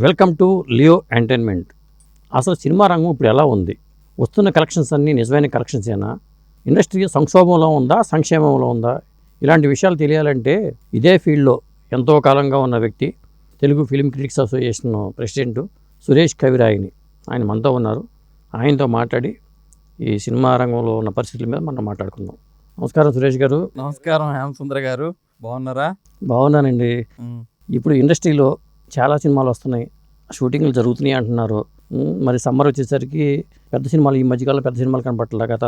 Welcome to Leo entertainment. అసలు cinema రంగం ఇప్పుడు ఎలా ఉంది? వస్తున్న కలెక్షన్స్ అన్నీ నిజమైన కలెక్షన్స్ ఏనా? ఇండస్ట్రీ సంక్షోభంలో ఉందా, సంక్షేమంలో ఉందా? ఇలాంటి విషయాలు తెలియాలంటే ఇదే ఫీల్డ్లో ఎంతో కాలంగా ఉన్న వ్యక్తి, Telugu film critics association president Suresh Kavirayani, ఆయన మనతో ఉన్నారు. ఆయనతో మాట్లాడి ఈ సినిమా రంగంలో ఉన్న పరిస్థితుల మీద మనం మాట్లాడుకుందాం. నమస్కారం సురేష్ గారు. నమస్కారం హేమసుందర్ గారు, బాగున్నారా? బాగున్నానండి. ఇప్పుడు ఇండస్ట్రీలో చాలా సినిమాలు వస్తున్నాయి, షూటింగ్లు జరుగుతున్నాయి అంటున్నారు. మరి సమ్మర్ వచ్చేసరికి పెద్ద సినిమాలు, ఈ మధ్యకాలంలో పెద్ద సినిమాలు కనపట్ల. గత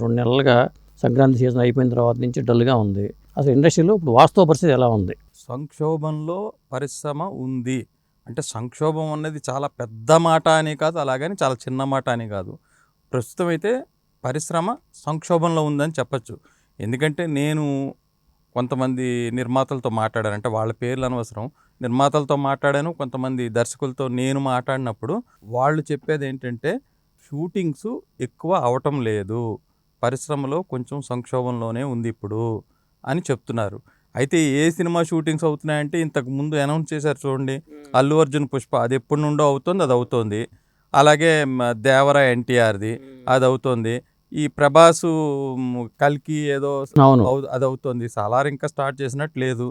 2 నెలలుగా సంక్రాంతి సీజన్ అయిపోయిన తర్వాత నుంచి డల్గా ఉంది. అసలు ఇండస్ట్రీలో ఇప్పుడు వాస్తవ పరిస్థితి ఎలా ఉంది? సంక్షోభంలో పరిశ్రమ ఉంది అంటే సంక్షోభం అన్నది చాలా పెద్ద మాట అని కాదు, అలాగని చాలా చిన్న మాట అని కాదు. ప్రస్తుతం అయితే పరిశ్రమ సంక్షోభంలో ఉందని చెప్పచ్చు. ఎందుకంటే నేను కొంతమంది నిర్మాతలతో మాట్లాడాను, అంటే వాళ్ళ పేర్లు అనవసరం, నిర్మాతలతో మాట్లాడాను, కొంతమంది దర్శకులతో నేను మాట్లాడినప్పుడు వాళ్ళు చెప్పేది ఏంటంటే షూటింగ్స్ ఎక్కువ అవటం లేదు, పరిశ్రమలో కొంచెం సంక్షోభంలోనే ఉంది ఇప్పుడు అని చెప్తున్నారు. అయితే ఏ సినిమా షూటింగ్స్ అవుతున్నాయంటే ఇంతకు ముందు అనౌన్స్ చేశారు చూడండి, అల్లు అర్జున్ పుష్ప, అది ఎప్పటి నుండో అవుతుంది, అది అవుతోంది. అలాగే దేవర ఎన్టీఆర్ది అది అవుతోంది. ఈ ప్రభాసు కల్కి ఏదో అది అవుతోంది. సాలార్ ఇంకా స్టార్ట్ చేసినట్టు లేదు.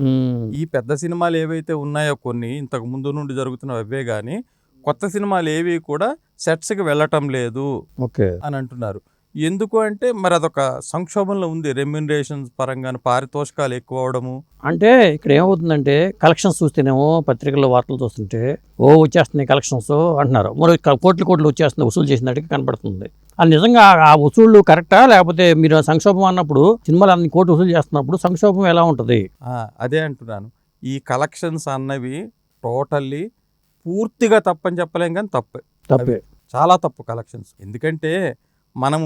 ఈ పెద్ద సినిమాలు ఏవైతే ఉన్నాయో కొన్ని ఇంతకు ముందు నుండి జరుగుతున్నవి అవే కానీ కొత్త సినిమాలు ఏవి కూడా సెట్స్కి వెళ్ళటం లేదు అని అంటున్నారు. ఎందుకు అంటే మరి అదొక సంక్షోభంలో ఉంది. రెమ్యునరేషన్స్ పరంగా పారితోషికాలు ఎక్కువ అవడము. అంటే ఇక్కడ ఏమవుతుందంటే కలెక్షన్స్ చూస్తేనేమో పత్రికల్లో వార్తలు చూస్తుంటే వచ్చేస్తున్నాయి కలెక్షన్స్ అంటున్నారు, మరి కోట్లు వచ్చేస్తుంది వసూలు చేసినట్టుగా కనపడుతుంది. అది నిజంగా ఆ వసూళ్ళు కరెక్టా, లేకపోతే మీరు సంక్షోభం అన్నప్పుడు సినిమాలు అన్ని కోట్లు వసూలు చేస్తున్నప్పుడు సంక్షోభం ఎలా ఉంటుంది? అదే అంటున్నాను. ఈ కలెక్షన్స్ అన్నవి టోటల్లీ పూర్తిగా తప్పని చెప్పలేం, కానీ తప్పే, చాలా తప్పు కలెక్షన్స్. ఎందుకంటే మనం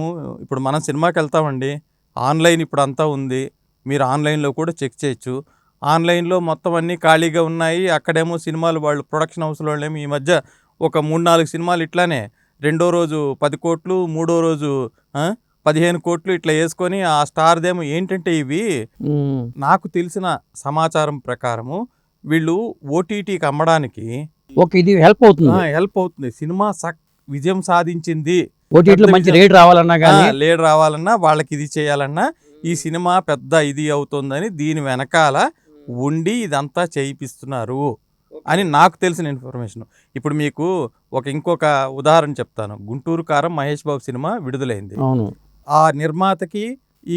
సినిమాకి వెళ్తామండి, ఆన్లైన్ ఇప్పుడు అంతా ఉంది, మీరు ఆన్లైన్లో కూడా చెక్ చేయొచ్చు. ఆన్లైన్లో మొత్తం అన్నీ ఖాళీగా ఉన్నాయి. అక్కడేమో సినిమాలు వాళ్ళు ప్రొడక్షన్ హౌస్లో వాళ్ళేమో ఈ మధ్య ఒక 3-4 సినిమాలు ఇట్లానే రెండో రోజు 10 కోట్లు, మూడో రోజు 15 కోట్లు ఇట్లా వేసుకొని ఆ స్టార్దేమో ఏంటంటే ఇవి నాకు తెలిసిన సమాచారం ప్రకారము వీళ్ళు ఓటీటీకి అమ్మడానికి ఇది హెల్ప్ అవుతుంది. సినిమా విజయం సాధించింది, ఓటీటీలో మంచి రేట్ రావాలన్నా వాళ్ళకి ఇది చేయాలన్నా ఈ సినిమా పెద్ద ఇది అవుతుందని దీని వెనకాల ఉండి ఇదంతా చేయిస్తున్నారు అని నాకు తెలిసిన ఇన్ఫర్మేషన్. ఇప్పుడు మీకు ఇంకొక ఉదాహరణ చెప్తాను. గుంటూరు కారం మహేష్ బాబు సినిమా విడుదలైంది. ఆ నిర్మాతకి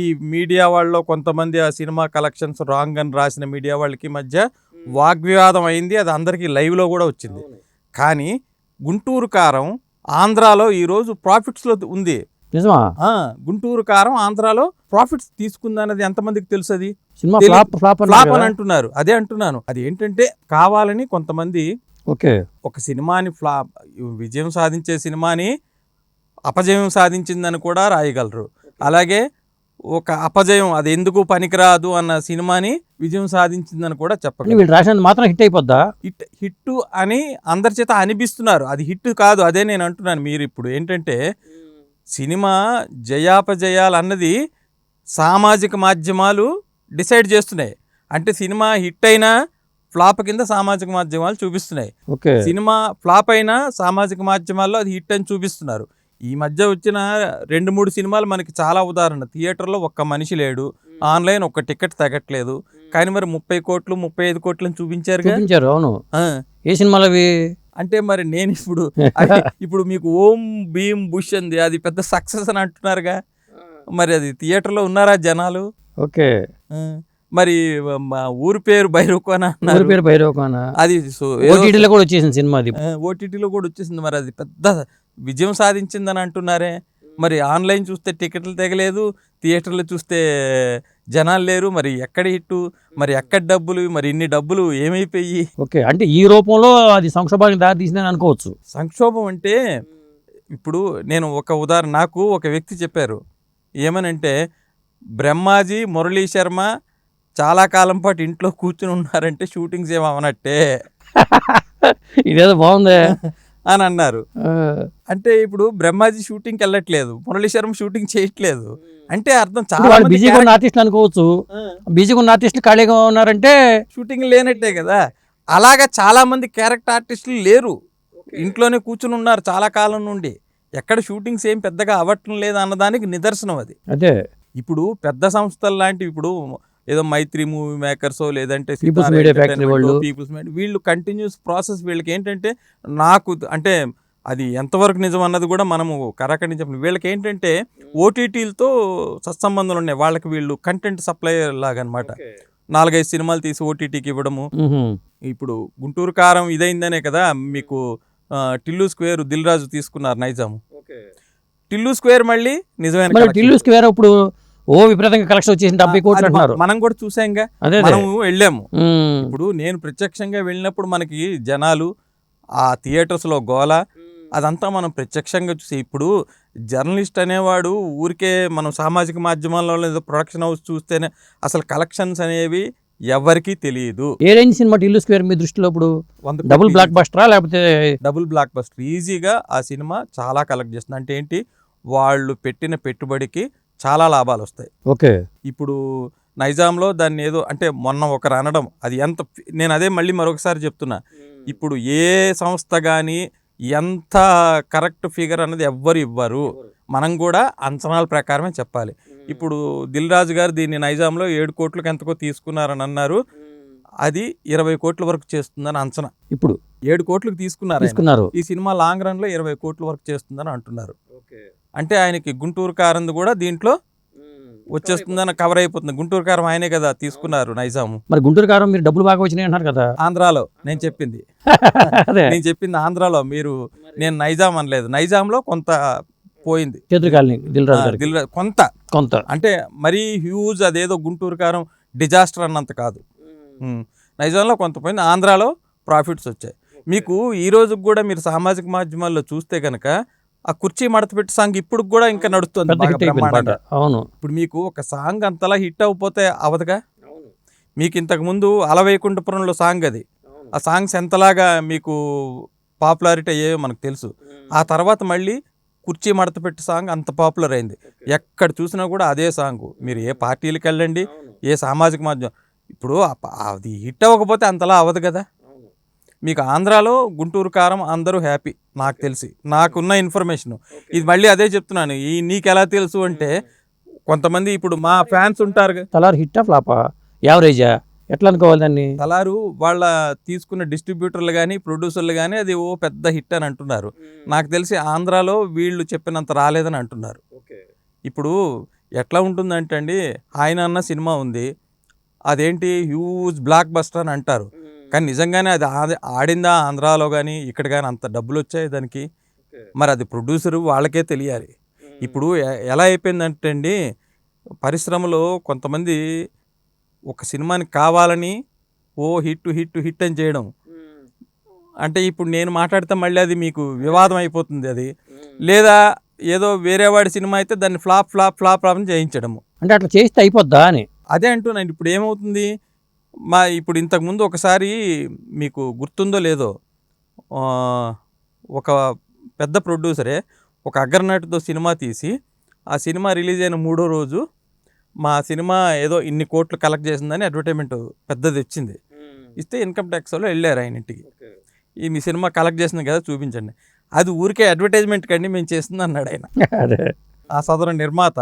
ఈ మీడియా వాళ్ళలో కొంతమంది ఆ సినిమా కలెక్షన్స్ రాంగ్ అని రాసిన మీడియా వాళ్ళకి మధ్య వాగ్వివాదం అయింది. అది అందరికీ లైవ్లో కూడా వచ్చింది. కానీ గుంటూరు కారం ఆంధ్రాలో ఈరోజు ప్రాఫిట్స్లో ఉంది. నిజమా? గుంటూరు కారం ఆంధ్రాలో ప్రాఫిట్స్ తీసుకుందన్నది ఎంతమందికి తెలుసు? అది ఫ్లాప్ అని అంటున్నారు. అదే అంటున్నాను, అది ఏంటంటే కావాలని కొంతమంది ఒక సినిమాని విజయం సాధించే సినిమాని అపజయం సాధించిందని కూడా రాయగలరు. అలాగే ఒక అపజయం, అది ఎందుకు పనికిరాదు అన్న సినిమాని విజయం సాధించిందని కూడా చెప్పగలరు. మాత్రం హిట్ అయిపోద్దా? హిట్ అని అందరి చేత అనిపిస్తున్నారు, అది హిట్ కాదు. అదే నేను అంటున్నాను. మీరు ఇప్పుడు ఏంటంటే సినిమా జయాపజయాలు అన్నది సామాజిక మాధ్యమాలు డిసైడ్ చేస్తున్నాయి. అంటే సినిమా హిట్ అయినా ఫ్లాప్ కింద సామాజిక మాధ్యమాలు చూపిస్తున్నాయి. సినిమా ఫ్లాప్ అయినా సామాజిక మాధ్యమాల్లో అది హిట్ అని చూపిస్తున్నారు. ఈ మధ్య వచ్చిన 2-3 సినిమాలు మనకి చాలా ఉదాహరణ. థియేటర్లో ఒక్క మనిషి లేడు, ఆన్లైన్ ఒక్క టికెట్ తగ్గట్లేదు, కానీ మరి 30 కోట్లు 35 కోట్లు అని చూపించారు. అవును. ఏ సినిమాలు అవి అంటే మరి నేను ఇప్పుడు మీకు ఓం భీమ్ బుష్ అంది, అది పెద్ద సక్సెస్ అని అంటున్నారుగా, మరి అది థియేటర్లో ఉన్నారా జనాలు? మరి ఊరి పేరు భైరవకోన, అది ఓటీటీలో కూడా వచ్చేసింది సినిమా, అది ఓటీటీలో కూడా వచ్చేసింది. మరి అది పెద్ద విజయం సాధించిందని అంటున్నారే. మరి ఆన్లైన్ చూస్తే టికెట్లు తెగలేదు, థియేటర్లో చూస్తే జనాలు లేరు. మరి ఎక్కడ హిట్టు, మరి ఎక్కడ డబ్బులు, మరి ఇన్ని డబ్బులు ఏమైపోయి? అంటే ఈ రూపంలో అది సంక్షోభానికి దారి తీసిందని అనుకోవచ్చు. సంక్షోభం అంటే ఇప్పుడు నేను ఒక ఉదాహరణ, నాకు ఒక వ్యక్తి చెప్పారు ఏమనంటే, బ్రహ్మాజీ, మురళీ శర్మ చాలా కాలం పాటు ఇంట్లో కూర్చుని ఉన్నారంటే షూటింగ్స్ ఏమవనట్టే. ఇదేదో బాగుందే అని అన్నారు. అంటే ఇప్పుడు బ్రహ్మాజీ షూటింగ్కి వెళ్ళట్లేదు, మురళీ శర్మ షూటింగ్ చేయట్లేదు అంటే అర్థం చాలా బిజీగా ఉన్న ఆర్టిస్టులు అనుకోవచ్చు. బిజీగా ఉన్న ఆర్టిస్టులు ఖాళీగా ఉన్నారంటే షూటింగ్ లేనట్టే కదా. అలాగా చాలామంది క్యారెక్టర్ ఆర్టిస్టులు లేరు, ఇంట్లోనే కూర్చుని ఉన్నారు చాలా కాలం నుండి. ఎక్కడ షూటింగ్స్ ఏం పెద్దగా అవ్వటం లేదు అన్నదానికి నిదర్శనం అది. అదే ఇప్పుడు పెద్ద సంస్థలు లాంటివి, ఇప్పుడు ఏదో మైత్రి మూవీ మేకర్సో లేదంటే People's Media Factory వాళ్ళు. పీపుల్స్ మీడియా, వీళ్ళు కంటిన్యూస్ ప్రాసెస్. వీళ్ళకి ఏంటంటే నాకు అంటే అది ఎంతవరకు నిజం అన్నది కూడా మనము కరాఖండి చెప్పిన. వీళ్ళకి ఏంటంటే ఓటీటీలతో సత్సంబంధాలు ఉన్నాయి వాళ్ళకి. వీళ్ళు కంటెంట్ సప్లయర్ లాగా అనమాట. 4-5 సినిమాలు తీసి ఓటీటీకి ఇవ్వడము. ఇప్పుడు గుంటూరు కారం ఇదైందనే కదా మీకు టిల్లు స్క్వేర్ దిల్ రాజు తీసుకున్నారు నైజాము. టిల్లు స్క్వేర్ మళ్ళీ నిజమైన మరి collection. టిల్లు స్క్వేర్ ఇప్పుడు ఓ విపరీతంగా కలెక్షన్ వచ్చేసి 70 కోట్లు అది అంటున్నారు. మనం కూడా చూసాంగా, అదే మనము వెళ్ళాము. ఉమ్. ఇప్పుడు నేను ప్రత్యక్షంగా వెళ్ళినప్పుడు మనకి జనాలు, ఆ థియేటర్స్లో గోల, అదంతా మనం ప్రత్యక్షంగా చూసి. ఇప్పుడు జర్నలిస్ట్ అనేవాడు ఊరికే మనం సామాజిక మాధ్యమాల్లో లేదా ప్రొడక్షన్ హౌస్ చూస్తేనే అసలు కలెక్షన్స్ అనేవి ఎవరికీ తెలియదు. ఏ రేంజ్ సినిమా టిల్లు స్క్వేర్ మీ దృష్టిలో ఇప్పుడు? 100 డబుల్ కోట్లు బ్లాక్ బస్టరా లేకపోతే? డబుల్ బ్లాక్ బస్టర్ ఈజీగా ఆ సినిమా చాలా కలెక్ట్ చేస్తుంది. అంటే ఏంటి, వాళ్ళు పెట్టిన పెట్టుబడికి చాలా లాభాలు వస్తాయి. ఓకే. ఇప్పుడు నైజాంలో దాన్ని ఏదో అంటే మొన్న ఒకరు అనడం, అది ఎంత, నేను అదే మళ్ళీ మరొకసారి చెప్తున్నా, ఇప్పుడు ఏ సంస్థ కానీ ఎంత కరెక్ట్ ఫిగర్ అన్నది ఎవ్వరు ఇవ్వరు, మనం కూడా అంచనాల ప్రకారమే చెప్పాలి. ఇప్పుడు దిల్ రాజు గారు దీన్ని నైజాంలో 7 కోట్లకు ఎంతకో తీసుకున్నారని అన్నారు. అది 20 కోట్ల వరకు చేస్తుందని అంచనా. ఇప్పుడు 7 కోట్లకు తీసుకున్నారు ఆయన. తీసుకున్నారు. ఈ సినిమా లాంగ్ రన్ లో 20 కోట్ల వరకు చేస్తుందని అంటున్నారు. అంటే ఆయనకి గుంటూరు కారం కూడా దీంట్లో వచ్చేస్తుందని కవర్ అయిపోతుంది. గుంటూరు కారం ఆయనే కదా తీసుకున్నారు నైజాము. మరి గుంటూరు కారం మీరు డబ్బులు బాగా వచ్చినాయి అంటున్నారు కదా. ఆంధ్రాలో నేను చెప్పింది అదే నేను చెప్పింది ఆంధ్రాలో. మీరు, నేను నైజాం అనలేదు. నైజాంలో కొంత పోయింది. చేతురు కాలనీ దిల్ రాజు గారికి కొంత కొంత అంటే మరీ హ్యూజ్ అదేదో గుంటూరు కారం డిజాస్టర్ అన్నంత కాదు. నైజాంలో కొంత పోయింది, ఆంధ్రాలో ప్రాఫిట్స్ వచ్చాయి. మీకు ఈ రోజుకి కూడా మీరు సామాజిక మాధ్యమాల్లో చూస్తే కనుక ఆ కుర్చీ మడత పెట్టి సాంగ్ ఇప్పుడు కూడా ఇంకా నడుస్తుంది పెద్ద బాగా హిట్ అయిపోయింది పాట. బ్రహ్మాండంగా. అవును. ఇప్పుడు మీకు ఒక సాంగ్ అంతలా హిట్ అవ్వకపోతే అవదుగా. మీకు ఇంతకు ముందు అలవైకుంఠపురంలో సాంగ్, అది ఆ సాంగ్స్ ఎంతలాగా మీకు పాపులారిటీ అయ్యాయో మనకు తెలుసు. ఆ తర్వాత మళ్ళీ కుర్చీ మడత పెట్టి సాంగ్ అంత పాపులర్ అయింది. ఎక్కడ చూసినా కూడా అదే సాంగ్. మీరు ఏ పార్టీలకు వెళ్ళండి, ఏ సామాజిక మాధ్యమం, ఇప్పుడు అది హిట్ అవ్వకపోతే అంతలా అవ్వదు కదా. మీకు ఆంధ్రాలో గుంటూరు కారం అందరూ హ్యాపీ నాకు తెలిసి, నాకున్న ఇన్ఫర్మేషన్ ఇది. మళ్ళీ అదే చెప్తున్నాను, ఈ నీకు ఎలా తెలుసు అంటే కొంతమంది ఇప్పుడు మా ఫ్యాన్స్ ఉంటారు. తలారు హిట్టా ఫ్లాపా యావరేజా ఎట్లా అనుకోవాలి దాన్ని? తలారు వాళ్ళ తీసుకున్న డిస్ట్రిబ్యూటర్లు కానీ ప్రొడ్యూసర్లు కానీ అది ఓ పెద్ద హిట్ అని అంటున్నారు. నాకు తెలిసి ఆంధ్రాలో వీళ్ళు చెప్పినంత రాలేదని అంటున్నారు. ఇప్పుడు ఎట్లా ఉంటుందంటే అండి, ఆయన అన్న సినిమా ఉంది, అదేంటి హ్యూజ్ బ్లాక్ బస్టర్ అని అంటారు. కానీ నిజంగానే అది ఆడిందా ఆంధ్రాలో కానీ ఇక్కడ కానీ అంత డబ్బులు వచ్చాయి దానికి? మరి అది ప్రొడ్యూసరు వాళ్ళకే తెలియాలి. ఇప్పుడు ఎలా అయిపోయిందంటే అండి, పరిశ్రమలో కొంతమంది ఒక సినిమాని కావాలని ఓ హిట్ హిట్ హిట్ అని చేయడం. అంటే ఇప్పుడు నేను మాట్లాడితే మళ్ళీ అది మీకు వివాదం అయిపోతుంది. అది లేదా ఏదో వేరే వాడి సినిమా అయితే దాన్ని ఫ్లాప్ ఫ్లాప్ ఫ్లాప్ అని చేయించడము. అంటే అట్లా చేస్తే అయిపోద్దా అని అదే అంటున్నాను. ఇప్పుడు ఏమవుతుంది, ఇప్పుడు ఇంతకుముందు ఒకసారి మీకు గుర్తుందో లేదో, ఒక పెద్ద ప్రొడ్యూసరే ఒక అగ్రనటుతో సినిమా తీసి ఆ సినిమా రిలీజ్ అయిన 3వ రోజు మా సినిమా ఏదో ఇన్ని కోట్లు కలెక్ట్ చేసిందని అడ్వర్టైజ్మెంట్ పెద్దది వచ్చింది. ఇస్తే ఇన్కమ్ ట్యాక్స్ వాళ్ళు వెళ్ళారు ఆయన ఇంటికి, ఈ మీ సినిమా కలెక్ట్ చేసింది కదా చూపించండి. అది ఊరికే అడ్వర్టైజ్మెంట్ కండి మేము చేస్తుంది అన్నాడు ఆయన. ఆ సదరు నిర్మాత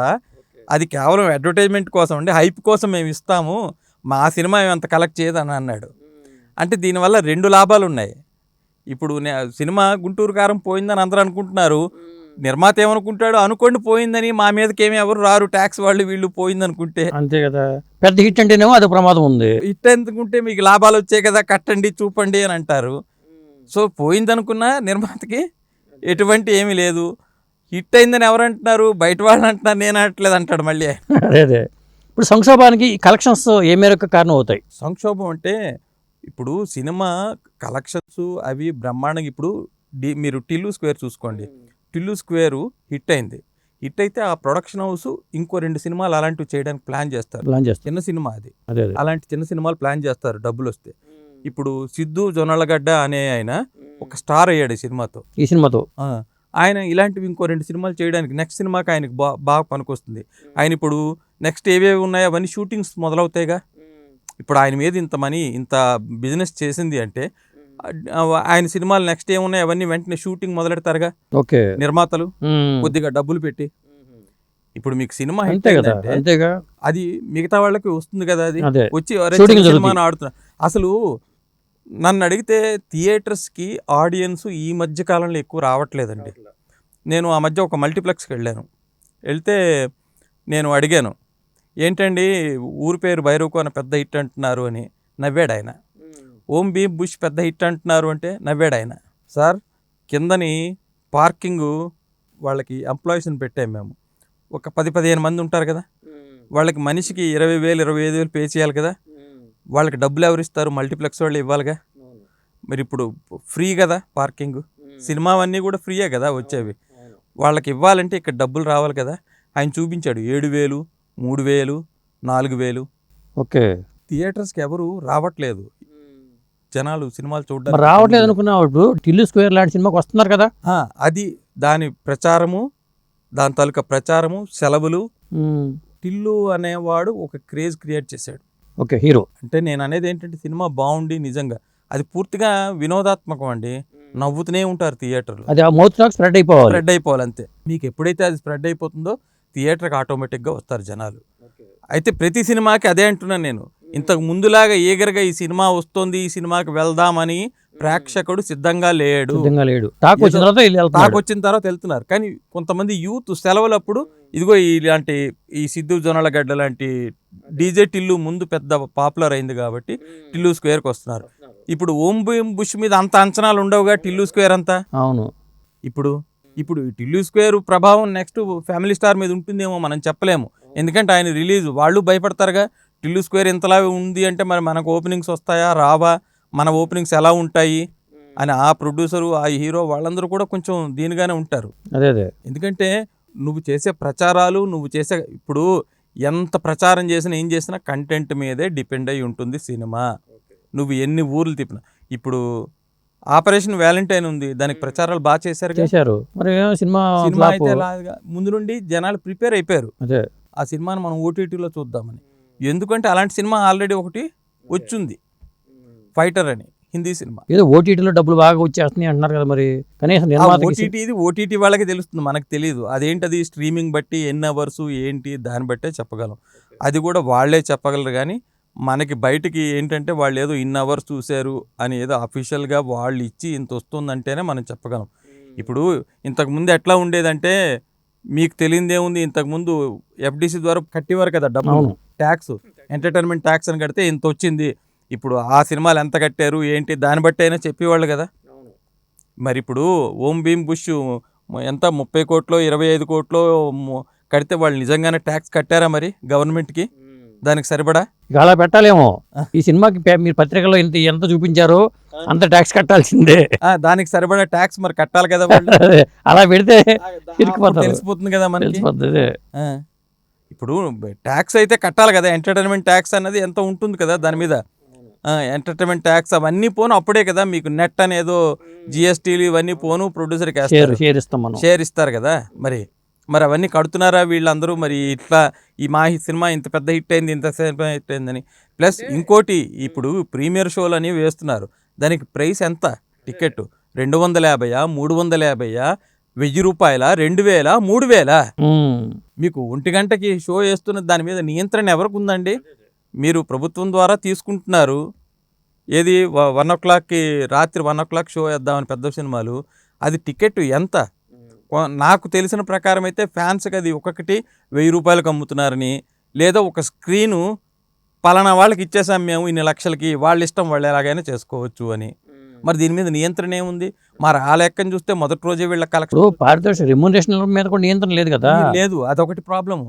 అది కేవలం అడ్వర్టైజ్మెంట్ కోసం అండి, హైప్ కోసం మేము ఇస్తాము, మా సినిమా అంత కలెక్ట్ చేయదని అన్నాడు. అంటే దీనివల్ల 2 లాభాలు ఉన్నాయి. ఇప్పుడు సినిమా గుంటూరు కారం పోయిందని అందరూ అనుకుంటున్నారు, నిర్మాత ఏమనుకుంటాడు, అనుకోండి పోయిందని, మా మీదకి ఏమి ఎవరు రారు, ట్యాక్స్ వాళ్ళు వీళ్ళు పోయింది అనుకుంటే. అంతే కదా, పెద్ద హిట్ అంటేనేమో అది ప్రమాదం ఉంది. హిట్ ఎందుకుంటే మీకు లాభాలు వచ్చాయి కదా, కట్టండి చూపండి అని అంటారు. సో పోయిందనుకున్నా నిర్మాతకి ఎటువంటి ఏమీ లేదు. హిట్ అయిందని ఎవరు అంటున్నారు, బయట వాళ్ళు అంటున్నారు, నేను అనట్లేదు అంటాడు మళ్ళీ. అదే ఇప్పుడు సంక్షోభానికి ఈ కలెక్షన్స్ ఏ మేరకు కారణం అవుతాయి? సంక్షోభం అంటే ఇప్పుడు సినిమా కలెక్షన్స్ అవి బ్రహ్మాండంగా. ఇప్పుడు మీరు టిల్లు స్క్వేర్ చూసుకోండి, టిల్లు స్క్వేరు హిట్ అయింది. హిట్ అయితే ఆ ప్రొడక్షన్ హౌస్ ఇంకో 2 సినిమాలు అలాంటివి చేయడానికి ప్లాన్ చేస్తారు. చిన్న సినిమా అది, అలాంటి చిన్న సినిమాలు ప్లాన్ చేస్తారు డబ్బులు వస్తే. ఇప్పుడు సిద్ధు జొన్నలగడ్డ అనే ఆయన ఒక స్టార్ అయ్యాడు ఈ సినిమాతో. ఆయన ఇలాంటివి ఇంకో 2 సినిమాలు చేయడానికి నెక్స్ట్ సినిమాకి ఆయనకి బాగా పనికొస్తుంది. ఆయన ఇప్పుడు నెక్స్ట్ ఏవేవి ఉన్నాయో అవన్నీ షూటింగ్స్ మొదలవుతాయిగా. ఇప్పుడు ఆయన మీద ఇంత మనీ ఇంత బిజినెస్ చేసింది అంటే ఆయన సినిమాలు నెక్స్ట్ ఏమున్నాయి అవన్నీ వెంటనే షూటింగ్ మొదలెడతారుగా ఓకే. నిర్మాతలు కొద్దిగా డబ్బులు పెట్టి. ఇప్పుడు మీకు సినిమా హిట్ అంతే కదా, అయిందంటే అంతేగా. అది మిగతా వాళ్ళకి వస్తుంది కదా, అది అదే వచ్చి Shooting సినిమాను ఆడుతున్నా. అసలు నన్ను అడిగితే థియేటర్స్కి ఆడియన్స్ ఈ మధ్య కాలంలో ఎక్కువ రావట్లేదండి. నేను ఆ మధ్య ఒక మల్టీప్లెక్స్కి వెళ్తే నేను అడిగాను, ఏంటండి ఊరి పేరు భైరవకు అన్న పెద్ద హిట్ అంటున్నారు అని. నవ్వాడు ఆయన. ఓం భీమ్ బుష్ పెద్ద హిట్ అంటున్నారు అంటే నవ్వాడు ఆయన. సార్ కిందని పార్కింగు వాళ్ళకి ఎంప్లాయీస్ని పెట్టాము మేము. ఒక 10-15 మంది ఉంటారు కదా, వాళ్ళకి మనిషికి 20,000 25,000 పే చేయాలి కదా. వాళ్ళకి డబ్బులు ఎవరు ఇస్తారు? మల్టీప్లెక్స్ వాళ్ళు ఇవ్వాలిగా. మరి ఇప్పుడు ఫ్రీ కదా పార్కింగ్, సినిమా అవన్నీ కూడా ఫ్రీయే కదా వచ్చేవి. వాళ్ళకి ఇవ్వాలంటే ఇక్కడ డబ్బులు రావాలి కదా. ఆయన చూపించాడు 7,000 3,000 4,000. ఓకే. థియేటర్స్కి ఎవరు రావట్లేదు జనాలు సినిమాలు మరి చూడడానికి. రావట్లేదు అనుకున్నావు. ఇప్పుడు టిల్లు స్క్వేర్ లాంటి సినిమాకి వస్తున్నారు కదా. అది దాని ప్రచారము, దాని తాలూకా ప్రచారము, సెలవులు. టిల్లు అనేవాడు ఒక క్రేజ్ క్రియేట్ చేశాడు. Okay, hero. అంటే నేను అనేది ఏంటంటే సినిమా బాగుండి నిజంగా అది పూర్తిగా వినోదాత్మకం అండి. నవ్వుతూనే ఉంటారు థియేటర్లో. అది ఆ మౌత్ టాక్ స్ప్రెడ్ అయిపోవాలి అంతే. మీకు ఎప్పుడైతే అది స్ప్రెడ్ అయిపోతుందో థియేటర్కి ఆటోమేటిక్గా వస్తారు జనాలు. అయితే ప్రతి సినిమాకి అదే అంటున్నాను నేను. ఇంతకు ముందులాగా ఈగర్గా ఈ సినిమా వస్తుంది, ఈ సినిమాకి వెళ్దామని ప్రేక్షకుడు సిద్ధంగా లేడు. టాక్ వచ్చిన తర్వాత వెళ్తున్నారు. కానీ కొంతమంది యూత్ సెలవులప్పుడు ఇదిగో ఇలాంటి ఈ సిద్ధు జొన్నలగడ్డ లాంటి డీజే టిల్లు ముందు పెద్ద పాపులర్ అయింది కాబట్టి టిల్లు స్క్వేర్కి వస్తున్నారు. ఇప్పుడు ఓం భీమ్ బుష్ మీద అంత అంచనాలు ఉండవుగా టిల్లు స్క్వేర్ అంతా. అవును. ఇప్పుడు టిల్లు స్క్వేర్ ప్రభావం నెక్స్ట్ ఫ్యామిలీ స్టార్ మీద ఉంటుందేమో మనం చెప్పలేము. ఎందుకంటే ఆయన రిలీజ్ వాళ్ళు భయపడతారుగా. టిల్లు స్క్వేర్ ఇంతలా ఉంది అంటే మరి మనకు ఓపెనింగ్స్ వస్తాయా రావా, మన ఓపెనింగ్స్ ఎలా ఉంటాయి అని ఆ ప్రొడ్యూసరు ఆ హీరో వాళ్ళందరూ కూడా కొంచెం దీనిగానే ఉంటారు. అదే ఎందుకంటే నువ్వు చేసే ప్రచారాలు, నువ్వు చేసే ఇప్పుడు ఎంత ప్రచారం చేసినా ఏం చేసినా కంటెంట్ మీదే డిపెండ్ అయి ఉంటుంది సినిమా. నువ్వు ఎన్ని ఊర్లు తిప్పినా. ఇప్పుడు ఆపరేషన్ వ్యాలంటైన్ ఉంది, దానికి ప్రచారాలు బాగా చేశారు. మరి సినిమా అయితే ముందు నుండి జనాలు ప్రిపేర్ అయిపోయారు ఆ సినిమాను మనం ఓటీటీలో చూద్దామని. ఎందుకంటే అలాంటి సినిమా ఆల్రెడీ ఒకటి వచ్చింది, ఫైటర్ అని హిందీ సినిమా. ఏదో ఓటీటీలో డబ్బులు బాగా వచ్చేస్తున్నాయి అంటున్నారు కదా. మరి కనీసం ఓటీటీ వాళ్ళకి తెలుస్తుంది, మనకు తెలియదు. అదేంటది స్ట్రీమింగ్ బట్టి ఎన్ని అవర్స్ ఏంటి దాన్ని బట్టే చెప్పగలం. అది కూడా వాళ్ళే చెప్పగలరు. కానీ మనకి బయటికి ఏంటంటే వాళ్ళు ఏదో ఇన్ని అవర్స్ చూశారు అని ఏదో అఫీషియల్గా వాళ్ళు ఇచ్చి ఇంత వస్తుందంటేనే మనం చెప్పగలం. ఇప్పుడు ఇంతకుముందు ఎట్లా ఉండేదంటే మీకు తెలియదేముంది, ఇంతకుముందు ఎఫ్డిసి ద్వారా కట్టేవారు కదా డబ్బులు, ట్యాక్స్, ఎంటర్టైన్మెంట్ ట్యాక్స్ అని కడితే ఇంత వచ్చింది. ఇప్పుడు ఆ సినిమాలు ఎంత కట్టారు ఏంటి దాన్ని బట్టి అయినా చెప్పేవాళ్ళు కదా. మరి ఇప్పుడు ఓం భీమ్ బుష్ ఎంత 30 కోట్లో 25 కోట్లో కడితే వాళ్ళు నిజంగానే ట్యాక్స్ కట్టారా మరి గవర్నమెంట్కి? దానికి సరిపడా అలా పెట్టాలేమో. ఈ సినిమాకి మీరు పత్రికలో ఎంత చూపించారో అంత ట్యాక్స్ కట్టాల్సిందే. దానికి సరిపడా ట్యాక్స్ మరి కట్టాలి కదా. అలా పెడితే తెలిసిపోతుంది కదా మనకి. ఇప్పుడు ట్యాక్స్ అయితే కట్టాలి కదా. ఎంటర్టైన్మెంట్ ట్యాక్స్ అన్నది ఎంత ఉంటుంది కదా దాని మీద. ఎంటర్టైన్మెంట్ ట్యాక్స్ అవన్నీ పోను అప్పుడే కదా మీకు నెట్ అనేదో జిఎస్టీలు ఇవన్నీ పోను ప్రొడ్యూసర్కి షేర్ ఇస్తారు కదా. మరి అవన్నీ కడుతున్నారా వీళ్ళందరూ? మరి ఇట్లా మా సినిమా ఇంత పెద్ద హిట్ అయింది, ఇంత హిట్ అయిందని. ప్లస్ ఇంకోటి, ఇప్పుడు ప్రీమియర్ షోలు అని వేస్తున్నారు. దానికి ప్రైస్ ఎంత టికెట్? 250, 350, 1000 రూపాయల, 2000, 3000. మీకు 1 గంటకి షో వేస్తున్న దాని మీద నియంత్రణ ఎవరికి ఉందండి? మీరు ప్రభుత్వం ద్వారా తీసుకుంటున్నారు. ఏది 1 o'clockకి రాత్రి 1 o'clock షో వేద్దామని పెద్ద సినిమాలు. అది టికెట్ ఎంత? నాకు తెలిసిన ప్రకారం అయితే ఫ్యాన్స్కి అది ఒక్కొక్కటి 1000 రూపాయలకు అమ్ముతున్నారని, లేదా ఒక స్క్రీను పలానా వాళ్ళకి ఇచ్చేసాం మేము ఇన్ని లక్షలకి, వాళ్ళ ఇష్టం వాళ్ళు ఎలాగైనా చేసుకోవచ్చు అని. మరి దీని మీద నియంత్రణ ఏముంది? మరి ఆ లెక్కను చూస్తే మొదటి రోజే వీళ్ళ కలెక్షన్ పారితోషిక రెమ్యూనరేషన్ మీద కూడా నియంత్రణ లేదు కదా. లేదు, అదొకటి ప్రాబ్లము.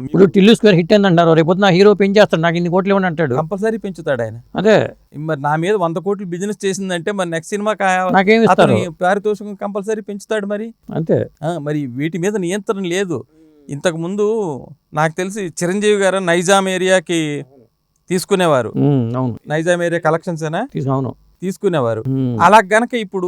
ఇప్పుడు టిల్లు స్క్వేర్ హిట్ అయిందంటారు, రేపు నా హీరో పెంచేస్తాడు, నాకు ఇన్ని కోట్లు ఇవ్వండి అంటాడు. కంపల్సరీ పెంచుతాడు ఆయన. అదే మరి నా మీద 100 కోట్లు బిజినెస్ చేసిందంటే మరి నెక్స్ట్ సినిమా నాకేమి ఇస్తారు? పారితోషికం కంపల్సరీ పెంచుతాడు మరి. అంతే. మరి వీటి మీద నియంత్రణ లేదు. ఇంతకు ముందు నాకు తెలిసి చిరంజీవి గారు నైజాం ఏరియాకి తీసుకునేవారు. నైజాం ఏరియా కలెక్షన్స్ తీసుకునేవారు. అలా గనక ఇప్పుడు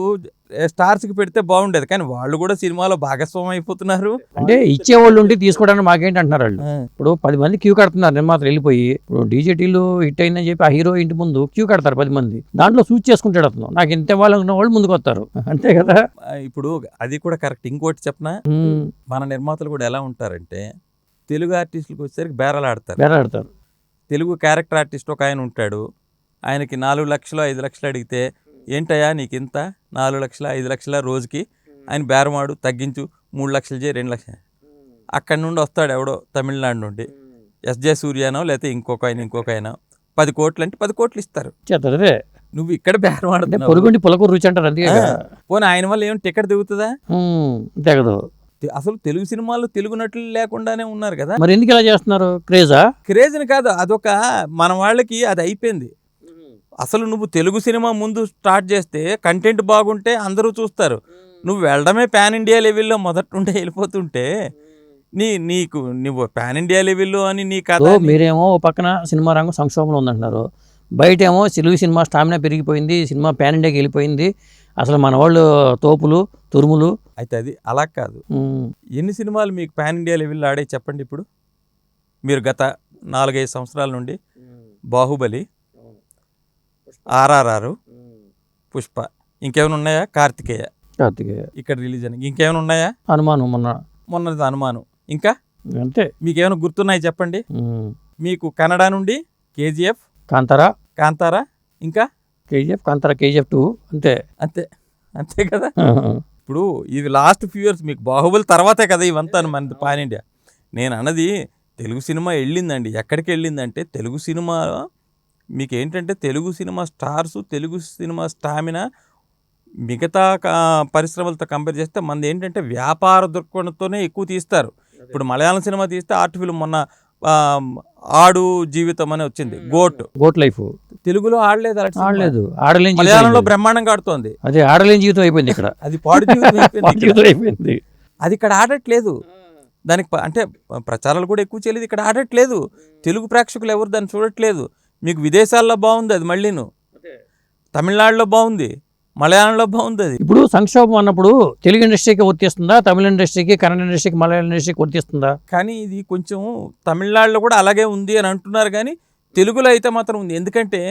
స్టార్స్కి పెడితే బాగుండేది, కానీ వాళ్ళు కూడా సినిమాలో భాగస్వామ్యం అయిపోతున్నారు. అంటే ఇచ్చేవాళ్ళు ఉండి తీసుకోవడానికి మాకేంటి అంటున్నారు వాళ్ళు. ఇప్పుడు 10 మంది క్యూ కడుతున్నారు నిర్మాతలు వెళ్ళిపోయి. ఇప్పుడు డీజేటీలు హిట్ అయిందని చెప్పి ఆ హీరో ఇంటి ముందు క్యూ కడతారు 10 మంది. దాంట్లో సూచ్ చేసుకుంటాడు అతను, నాకు ఇంత వాళ్ళ వాళ్ళు ముందుకు వస్తారు, అంతే కదా. ఇప్పుడు అది కూడా కరెక్ట్. ఇంకోటి చెప్పనా, మన నిర్మాతలు కూడా ఎలా ఉంటారంటే తెలుగు ఆర్టిస్టులకు వచ్చేసరికి బేరాలాడతారు. తెలుగు క్యారెక్టర్ ఆర్టిస్ట్ ఒక ఆయన ఉంటాడు, ఆయనకి 4 లక్షలు 5 లక్షలు అడిగితే ఏంటయ్యా నీకు ఇంత 4 లక్షల 5 లక్షల రోజుకి, ఆయన బేరమాడు తగ్గించు 3 లక్షలు చేయి 2 లక్షలు. అక్కడి నుండి వస్తాడు ఎవడో తమిళనాడు నుండి, ఎస్జే సూర్యానో లేకపోతే ఇంకొక ఆయన 10 కోట్లు అంటే 10 కోట్లు ఇస్తారు. చేస్తారే నువ్వు ఇక్కడ బేరమాడుతున్నావు. పొరుగుండి పులకూరు రుచి అంటారు, అంతే. పోనీ ఆయన వల్ల ఏం టికెట్ దిగుతుందా? దిగదు. అసలు తెలుగు సినిమాల్లో తెలుగు నటులు లేకుండానే ఉన్నారు కదా, మరి ఎందుకు ఇలా చేస్తున్నారు? క్రేజ్ని కాదు, అదొక మన వాళ్ళకి అది అయిపోయింది. అసలు నువ్వు తెలుగు సినిమా ముందు స్టార్ట్ చేస్తే కంటెంట్ బాగుంటే అందరూ చూస్తారు. నువ్వు వెళ్ళడమే పాన్ ఇండియా లెవెల్లో మొదటి నుండే వెళ్ళిపోతుంటే నువ్వు పాన్ ఇండియా లెవెల్లో అని నీ కథ. మీరేమో పక్కన సినిమా రంగం సంక్షోభంలో ఉందంటున్నారు, బయట ఏమో తెలుగు సినిమా స్టామినా పెరిగిపోయింది, సినిమా పాన్ ఇండియాకి వెళ్ళిపోయింది, అసలు మన వాళ్ళు తోపులు తురుములు. అయితే అది అలా కాదు. ఎన్ని సినిమాలు మీకు పాన్ ఇండియా లెవెల్లో ఆడే చెప్పండి. ఇప్పుడు మీరు గత 4-5 సంవత్సరాల నుండి బాహుబలి, RRR, పుష్ప, ఇంకేమైనా ఉన్నాయా? కార్తికేయ ఇక్కడ రిలీజ్ అని ఇంకేమైనా ఉన్నాయా? మొన్నది హనుమాను, ఇంకా అంతే. మీకేమైనా గుర్తున్నాయి చెప్పండి. మీకు కన్నడ నుండి KGF, కాంతారా, ఇంకా KGF 2, అంతే కదా. ఇప్పుడు ఇది లాస్ట్ ఫ్యూ ఇయర్స్ మీకు బాహుబలి తర్వాతే కదా ఇవంతా మన పాన్ ఇండియా. నేను అన్నది తెలుగు సినిమా వెళ్ళిందండి. ఎక్కడికి వెళ్ళిందంటే తెలుగు సినిమా మీకు ఏంటంటే Telugu cinema stars, Telugu cinema stamina మిగతా పరిశ్రమలతో కంపేర్ చేస్తే మనది ఏంటంటే వ్యాపార దృక్కోణంతోనే ఎక్కువ తీస్తారు. ఇప్పుడు మలయాళం సినిమా తీస్తే ఆర్ట్ ఫిల్మ్, మొన్న ఆడు జీవితం అని వచ్చింది, గోట్ లైఫ్, తెలుగులో ఆడలేదు, మలయాళంలో బ్రహ్మాండంగా ఆడుతోంది. అదే ఆడలేని జీవితం అయిపోయింది ఇక్కడ, అది పాడు జీవితం అయిపోయింది. అది ఇక్కడ ఆడట్లేదు. దానికి అంటే ప్రచారాలు కూడా ఎక్కువ చేయలేదు, ఇక్కడ ఆడట్లేదు. తెలుగు ప్రేక్షకులు ఎవరు దాన్ని చూడట్లేదు. మీకు విదేశాల్లో బాగుంది అది, మళ్ళీను తమిళనాడులో బాగుంది, మలయాళంలో బాగుంది. అది ఇప్పుడు సంక్షోభం అన్నప్పుడు తెలుగు ఇండస్ట్రీకి వర్తిస్తుందా, తమిళ ఇండస్ట్రీకి, కన్నడ ఇండస్ట్రీకి, మలయాళం ఇండస్ట్రీకి వర్తిస్తుందా? కానీ ఇది కొంచెం తమిళనాడులో కూడా అలాగే ఉంది అని అంటున్నారు, కానీ తెలుగులో అయితే మాత్రం ఉంది. ఎందుకంటే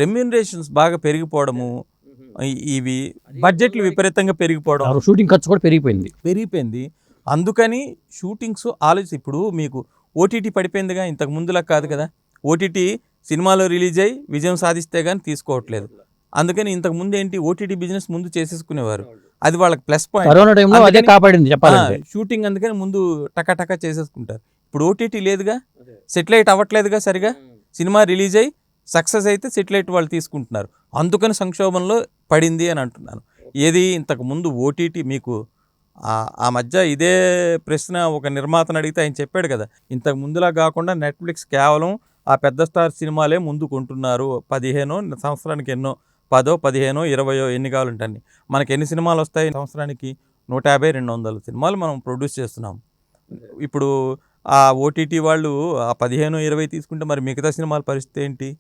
రెమ్యూనరేషన్స్ బాగా పెరిగిపోవడము, ఇవి బడ్జెట్లు విపరీతంగా పెరిగిపోవడం, షూటింగ్ ఖర్చు కూడా పెరిగిపోయింది. అందుకని షూటింగ్స్ ఇప్పుడు మీకు OTT పడిపోయిందిగా, ఇంతకు ముందులా కాదు కదా. OTT సినిమాలో రిలీజ్ అయ్యి విజయం సాధిస్తే కానీ తీసుకోవట్లేదు. అందుకని ఇంతకు ముందు ఏంటి, OTT బిజినెస్ ముందు చేసేసుకునేవారు, అది వాళ్ళకి ప్లస్ పాయింట్. కరోనా టైంలో అదే కాపాడింది చెప్పాలంటే. షూటింగ్ అందుకని ముందు టకా చేసేసుకుంటారు. ఇప్పుడు OTT లేదుగా, సెటిలైట్ అవ్వట్లేదుగా సరిగా. సినిమా రిలీజ్ అయ్యి సక్సెస్ అయితే సెటిలైట్ వాళ్ళు తీసుకుంటున్నారు. అందుకని సంక్షోభంలో పడింది అని అంటున్నాను. ఏది ఇంతకు ముందు OTT మీకు ఆ మధ్య ఇదే ప్రశ్న ఒక నిర్మాతను అడిగితే ఆయన చెప్పాడు కదా, ఇంతకు ముందులా కాకుండా నెట్ఫ్లిక్స్ కేవలం ఆ పెద్ద స్టార్ సినిమాలే ముందు కొంటున్నారు. 15 సంవత్సరానికి ఎన్నో 10, 15, 20 ఎన్ని కావాలంటే మనకి ఎన్ని సినిమాలు వస్తాయి సంవత్సరానికి? 150-200 సినిమాలు మనం ప్రొడ్యూస్ చేస్తున్నాం. ఇప్పుడు ఆ OTT వాళ్ళు ఆ 15-20 తీసుకుంటే మరి మిగతా సినిమాల పరిస్థితి ఏంటి?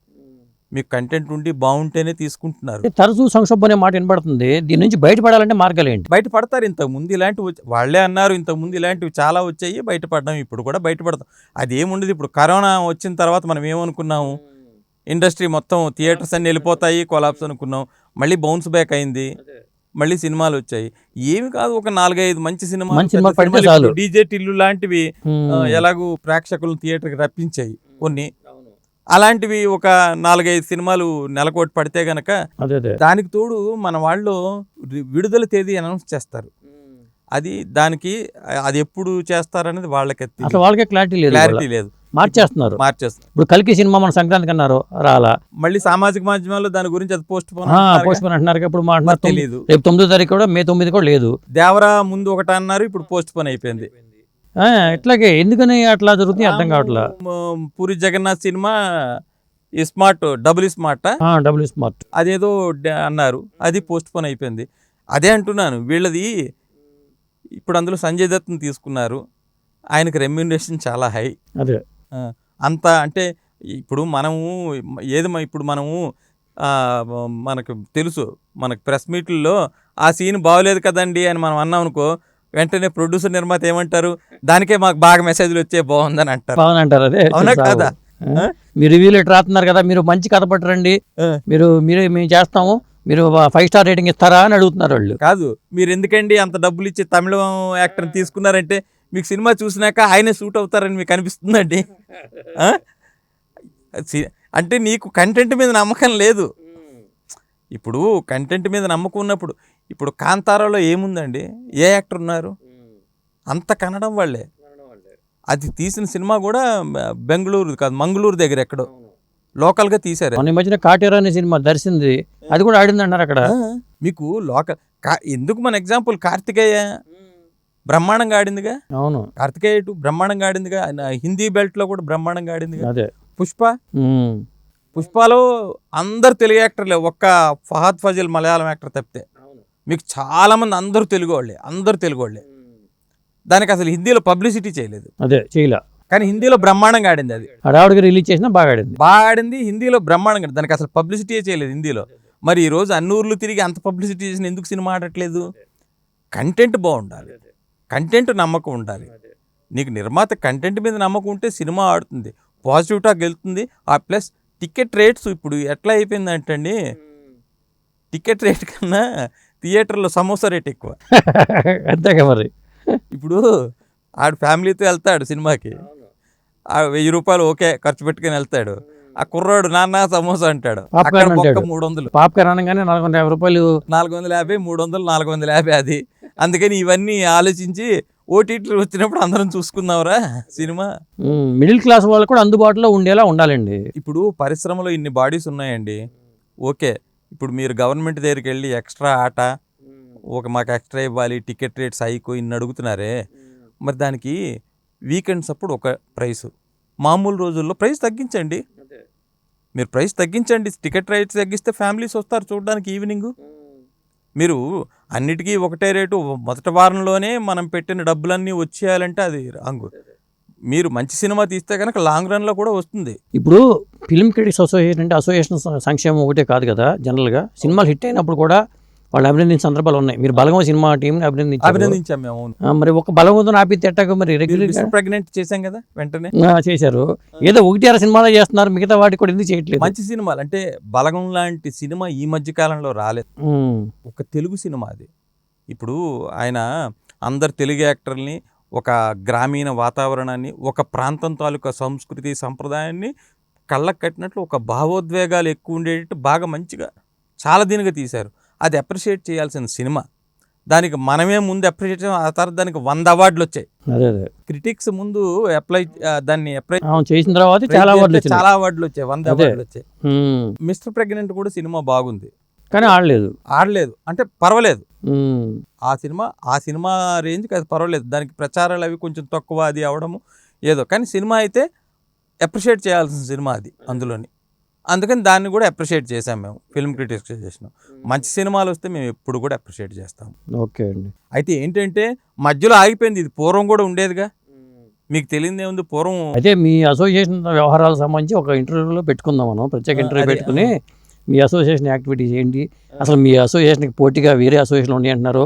మీకు కంటెంట్ ఉండి బాగుంటేనే తీసుకుంటున్నారు. తరచూ సంక్షోభం అనే మాట వినబడుతుంది. దీని నుంచి బయటపడాలంటే మార్గాలు ఏంటి? బయటపడతారు. ఇంతకుముందు ఇలాంటివి వాళ్ళే అన్నారు, ఇంతకుముందు ఇలాంటివి చాలా వచ్చాయి, బయటపడ్డాం. ఇప్పుడు కూడా బయటపడతాం. అది ఏముండదు. ఇప్పుడు కరోనా వచ్చిన తర్వాత మనం ఏమనుకున్నాము, ఇండస్ట్రీ మొత్తం థియేటర్స్ అన్ని వెళ్ళిపోతాయి, కొలాప్స్ అనుకున్నాం. మళ్ళీ బౌన్స్ బ్యాక్ అయింది, మళ్ళీ సినిమాలు వచ్చాయి. ఏమి కాదు, ఒక 4-5 మంచి సినిమాలు, డీజే టిల్లు లాంటివి ఎలాగూ ప్రేక్షకులను థియేటర్కి రప్పించాయి. కొన్ని అలాంటివి ఒక 4-5 సినిమాలు నెలకోటి పడితే గనక, దానికి తోడు మన వాళ్ళు విడుదల తేదీ అనౌన్స్ చేస్తారు. అది ఎప్పుడు చేస్తారనేది వాళ్ళకే క్లారిటీ లేదు. మార్చేస్తున్నారు. ఇప్పుడు కల్కి సినిమా మన సంక్రాంతికి అన్నారు, రాలా. మళ్ళీ సామాజిక మాధ్యమాల్లో దాని గురించి అది పోస్ట్ పోన్ అంటున్నారు. ఇప్పుడు తెలియదు, రేపు 9వ తారీఖు కూడా, May 9 కూడా లేదు. దేవరా ముందు ఒకటి అన్నారు, ఇప్పుడు పోస్ట్ పోన్ అయిపోయింది. ఇట్లాగే ఎందుకని అట్లా జరుగుతుంది అర్థం కావట్లా. పూరి జగన్నాథ్ సినిమా డబుల్ స్మార్ట్ అదేదో అన్నారు, అది పోస్ట్ పోన్ అయిపోయింది. అదే అంటున్నాను, వీళ్ళది ఇప్పుడు అందులో సంజయ్ దత్ని తీసుకున్నారు, ఆయనకి రెమ్యూనరేషన్ చాలా హై. అదే అంత అంటే ఇప్పుడు మనము మనకు తెలుసు, మనకు ప్రెస్ మీట్లలో ఆ సీన్ బాగోలేదు కదండి అని మనం అన్నాం అనుకో, వెంటనే ప్రొడ్యూసర్ నిర్మాత ఏమంటారు, దానికే మాకు బాగా మెసేజ్లు వచ్చే బాగుందని అంటారు. బాగుందంటారు. అదే అవునా కదా? మీరు రివ్యూలు ఎట్లా రాస్తున్నారు కదా, మీరు మంచి కథ పట్టరండి, మేము చేస్తాము, మీరు 5 స్టార్ రేటింగ్ ఇస్తారా అని అడుగుతున్నారు వాళ్ళు. కాదు, మీరు ఎందుకండి అంత డబ్బులు ఇచ్చి తమిళ యాక్టర్ని తీసుకున్నారంటే మీకు సినిమా చూసినాక ఆయనే సూట్ అవుతారని మీకు అనిపిస్తుందండి. అంటే నీకు కంటెంట్ మీద నమ్మకం లేదు. ఇప్పుడు కంటెంట్ మీద నమ్మకం ఉన్నప్పుడు, ఇప్పుడు కాంతారాలో ఏముందండి, ఏ యాక్టర్ ఉన్నారు, అంత కన్నడం వాళ్ళే. అది తీసిన సినిమా కూడా బెంగళూరు కాదు, మంగళూరు దగ్గర ఎక్కడో లోకల్గా తీశారు. ఈ మధ్యన కాటేరా అనే సినిమా దర్శింది, అది కూడా ఆడింది అన్నారు అక్కడ. మీకు లోకల్ ఎందుకు మన ఎగ్జాంపుల్ కార్తికేయ బ్రహ్మాండంగా ఆడిందిగా. అవును, కార్తికేయ 2 బ్రహ్మాండంగా ఆడిందిగా, హిందీ బెల్ట్లో కూడా బ్రహ్మాండంగా ఆడిందిగా. అదే పుష్పలో అందరు తెలుగు యాక్టర్లే, ఒక్క ఫహద్ ఫజిల్ మలయాళం యాక్టర్ తప్పితే మీకు చాలామంది అందరూ తెలుగు వాళ్ళే. దానికి అసలు హిందీలో పబ్లిసిటీ చేయలేదు, అదే చేయలే, కానీ హిందీలో బ్రహ్మాండంగా ఆడింది. అది ఆవిడకి రిలీజ్ చేసినా బాగా ఆడింది హిందీలో బ్రహ్మాండంగా. దానికి అసలు పబ్లిసిటీ చేయలేదు హిందీలో. మరి ఈరోజు అన్ని ఊర్లు తిరిగి అంత పబ్లిసిటీ చేసిన ఎందుకు సినిమా ఆడట్లేదు? కంటెంట్ బాగుండాలి, కంటెంట్ నమ్మకం ఉండాలి. నీకు నిర్మాత కంటెంట్ మీద నమ్మకం ఉంటే సినిమా ఆడుతుంది, పాజిటివ్ టాక్ వెళ్తుంది. ప్లస్ టికెట్ రేట్స్ ఇప్పుడు ఎట్లా అయిపోయిందంటే అండి, టికెట్ రేట్ కన్నా థియేటర్లో సమోసా రేట్ ఎక్కువ. అంతేగా మరి. ఇప్పుడు ఆడు ఫ్యామిలీతో వెళ్తాడు సినిమాకి, 1000 రూపాయలు ఓకే ఖర్చు పెట్టుకుని వెళ్తాడు. ఆ కుర్రాడు నాన్న సమోసా అంటాడు, 300. పాప్కార్న్ అనగానే 450 రూపాయలు, 450, 300, 450 అది. అందుకని ఇవన్నీ ఆలోచించి ఓటీటీ వచ్చినప్పుడు అందరం చూసుకుందాంరా సినిమా. మిడిల్ క్లాస్ వాళ్ళు కూడా అందుబాటులో ఉండేలా ఉండాలండి. ఇప్పుడు పరిశ్రమలో ఇన్ని బాడీస్ ఉన్నాయండి, ఓకే. ఇప్పుడు మీరు గవర్నమెంట్ దగ్గరికి వెళ్ళి ఎక్స్ట్రా ఆట, మాకు ఎక్స్ట్రా ఇవ్వాలి, టికెట్ రేట్స్ హైకు ఇన్ని అడుగుతున్నారే, మరి దానికి వీకెండ్స్ అప్పుడు ఒక ప్రైస్, మామూలు రోజుల్లో ప్రైస్ తగ్గించండి. మీరు ప్రైస్ తగ్గించండి, టికెట్ రేట్స్ తగ్గిస్తే ఫ్యామిలీస్ వస్తారు చూడడానికి ఈవినింగ్. మీరు అన్నిటికీ ఒకటే రేటు, మొదటి వారంలోనే మనం పెట్టిన డబ్బులన్నీ వచ్చేయాలంటే అది రాంగ్. మీరు మంచి సినిమా తీస్తే కనుక లాంగ్ రన్లో కూడా వస్తుంది. ఇప్పుడు ఫిల్మ్ క్రిటిక్స్ అసోసియేషన్ అంటే అసోసియేషన్ సంక్షేమం ఒకటే కాదు కదా, జనరల్గా సినిమాలు హిట్ అయినప్పుడు కూడా వాళ్ళు అభినందించిన సందర్భాలు ఉన్నాయి. మీరు బలగం సినిమా టీంని అభినందించాం మేము. మరి ఒక బలగంతో ఆపితే ఎట్టాక మరి రెగ్యులర్ ప్రెగ్నెంట్ చేశాం కదా, వెంటనే చేశారు. ఏదో 1-6 సినిమాలో చేస్తున్నారు, మిగతా వాటికి కూడా ఎందుకు చేయట్లేదు? మంచి సినిమాలు అంటే బలగం లాంటి సినిమా ఈ మధ్య కాలంలో రాలేదు, ఒక తెలుగు సినిమా అది. ఇప్పుడు ఆయన అందరు తెలుగు యాక్టర్ని, ఒక గ్రామీణ వాతావరణాన్ని, ఒక ప్రాంతం తాలూకా సంస్కృతి సంప్రదాయాన్ని కళ్ళకు కట్టినట్లు ఒక భావోద్వేగాలు ఎక్కువ ఉండేటట్టు బాగా మంచిగా చాలా దీనిగా తీశారు. అది అప్రిషియేట్ చేయాల్సిన సినిమా. దానికి మనమే ముందు అప్రిషియేట్ చేసాం, ఆ తర్వాత దానికి 100 అవార్డులు వచ్చాయి. క్రిటిక్స్ ముందు దాన్ని అప్లై చేసిన తర్వాత చాలా అవార్డులు వచ్చాయి, 100 అవార్డులు వచ్చాయి. మిస్టర్ ప్రెగ్నెంట్ కూడా సినిమా బాగుంది, కానీ ఆడలేదు అంటే పర్వాలేదు. ఆ సినిమా రేంజ్కి అది పర్వాలేదు. దానికి ప్రచారాలు అవి కొంచెం తక్కువ అది అవడము ఏదో, కానీ సినిమా అయితే అప్రిషియేట్ చేయాల్సిన సినిమా అది అందులోని. అందుకని దాన్ని కూడా అప్రిషియేట్ చేసాం మేము, ఫిల్మ్ క్రిటిక్స్ చేసినాం. మంచి సినిమాలు వస్తే మేము ఎప్పుడు కూడా అప్రిషియేట్ చేస్తాం. ఓకే అండి. అయితే ఏంటంటే మధ్యలో ఆగిపోయింది, ఇది పూర్వం కూడా ఉండేదిగా, మీకు తెలియదే ఉంది పూర్వం. అయితే మీ అసోసియేషన్ వ్యవహారాలకు సంబంధించి ఒక ఇంటర్వ్యూలో పెట్టుకుందాం, మనం ప్రత్యేక ఇంటర్వ్యూ పెట్టుకుని మీ అసోసియేషన్ యాక్టివిటీస్ ఏంటి, అసలు మీ అసోసియేషన్కి పోటీగా వేరే అసోసియేషన్లు ఉన్నాయి అంటున్నారు,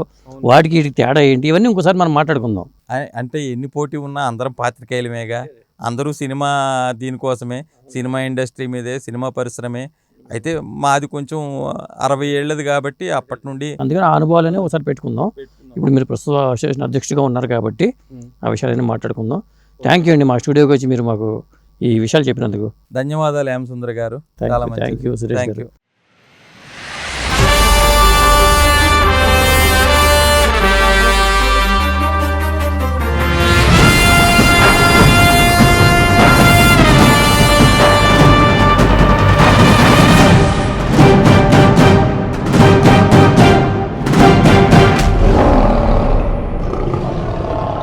వాటికి వీటికి తేడా ఏంటి, ఇవన్నీ ఇంకోసారి మనం మాట్లాడుకుందాం. అంటే ఎన్ని పోటీ ఉన్నా అందరం పాత్రికేయులమేగా, అందరూ సినిమా దీనికోసమే, సినిమా ఇండస్ట్రీ మీదే, సినిమా పరిశ్రమే. అయితే మాది కొంచెం 60 ఏళ్ళది కాబట్టి అప్పటి నుండి, అందుకని ఆ అనుభవాలనే ఒకసారి పెట్టుకుందాం. ఇప్పుడు మీరు ప్రస్తుత అసోసియేషన్ అధ్యక్షుడిగా ఉన్నారు కాబట్టి ఆ విషయాలన్నీ మాట్లాడుకుందాం. థ్యాంక్ యూ అండి, మా స్టూడియోకి వచ్చి మీరు మాకు ఈ విషయాలు చెప్పినందుకు ధన్యవాదాలు. ఎం సుందర్ గారు, థ్యాంక్ యూ. సురేష్ గారు.